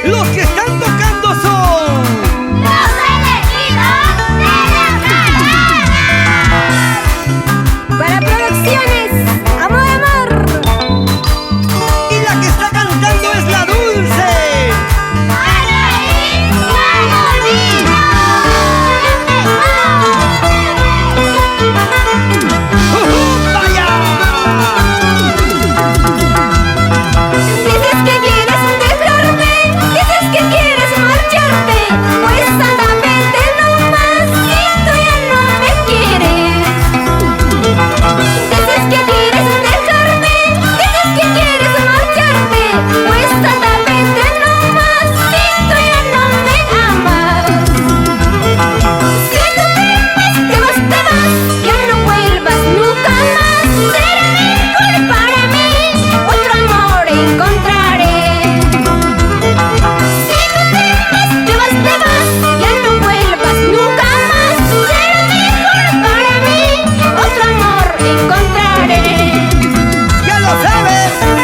Los que están tocando son ¡Los elegidos de la Jara! Para producciones Amor Amor. y la que está cantando es la Dulce. ¡Anaí Manolino! ¡Vaya! Dices que quieres dejarme, dices que quieres marcharte, pues anda, vete nomás si tú ya no me quieres. Dices que quieres dejarme, dices que quieres marcharte, pues anda, vete nomás si tú ya no me amas. Si tú te vas, ya no vuelvas nunca más. Será mejor para mí, otro amor encontraré. Si tú te vas, ya no vuelvas nunca más. Será mejor para mí, otro amor encontraré. ¡Ya lo sabes!